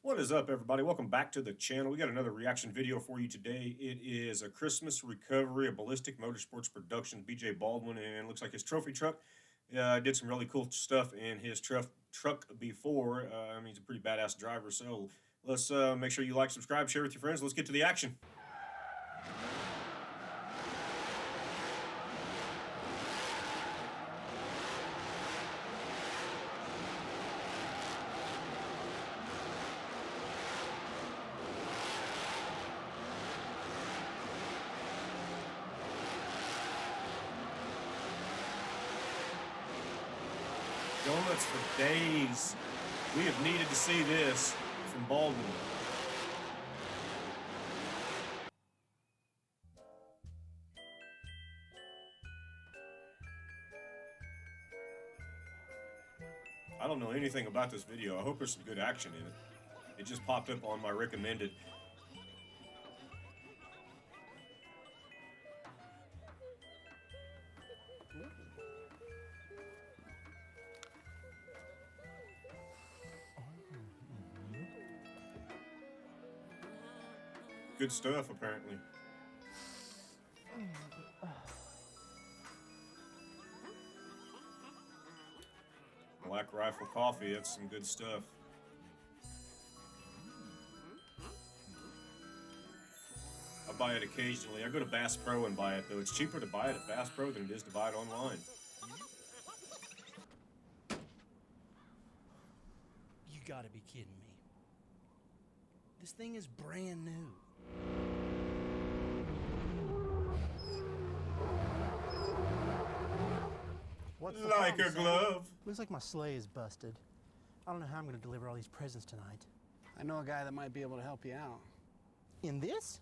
What is up, everybody? Welcome back to the channel. We got another reaction video for you today. It is a Christmas recovery, a Ballistic Motorsports production, BJ Baldwin, and it looks like his trophy truck. Did some really cool stuff in his truck before. He's a pretty badass driver, so let's make sure you like, subscribe, share with your friends. Let's get to the action. Donuts for days. We have needed to see this from Baldwin. I don't know anything about this video. I hope there's some good action in it. It just popped up on my recommended. Good stuff, apparently. Black Rifle Coffee, that's some good stuff. I buy it occasionally. I go to Bass Pro and buy it, though. It's cheaper to buy it at Bass Pro than it is to buy it online. You gotta be kidding me. This thing is brand new. What's the Like problem, a son? glove. Looks like my sleigh is busted. I don't know how I'm gonna deliver all these presents tonight. I know a guy that might be able to help you out. In this?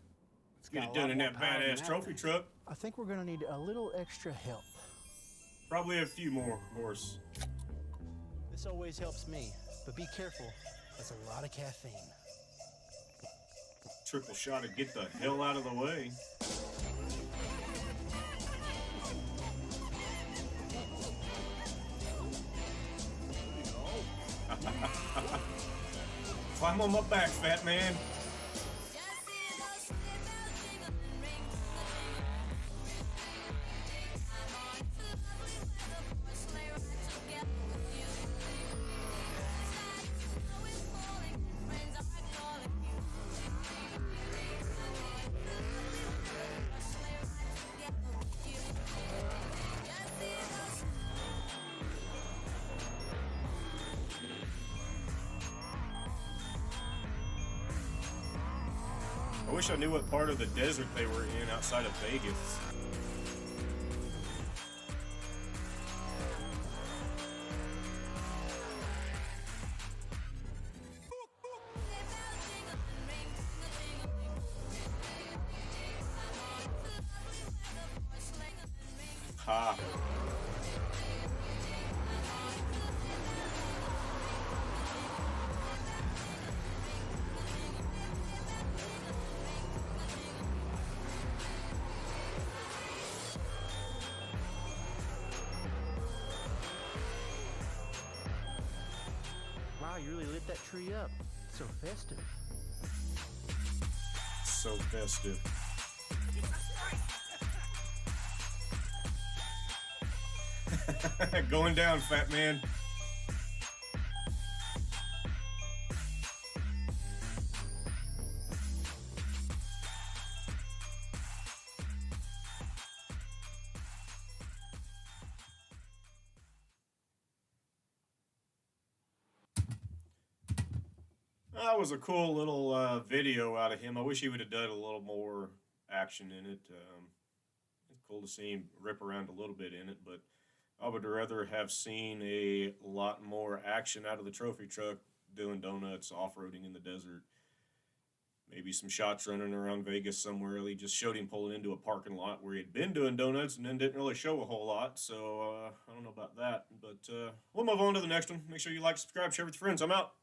It's Get got it a done lot in more that power than badass trophy thing. truck. I think we're gonna need a little extra help. Probably a few more, of course. This always helps me, but be careful. That's a lot of caffeine. Triple shot to get the hell out of the way. Climb on my back, fat man. I wish I knew what part of the desert they were in outside of Vegas. Ha. Wow, you really lit that tree up. So festive. So festive. Going down, fat man. That was a cool little video out of him. I wish he would have done a little more action in it. It's cool to see him rip around a little bit in it, but I would rather have seen a lot more action out of the trophy truck doing donuts, off-roading in the desert. Maybe some shots running around Vegas somewhere. He just showed him pulling into a parking lot where he had been doing donuts and then didn't really show a whole lot. So I don't know about that. But we'll move on to the next one. Make sure you like, subscribe, share with your friends. I'm out.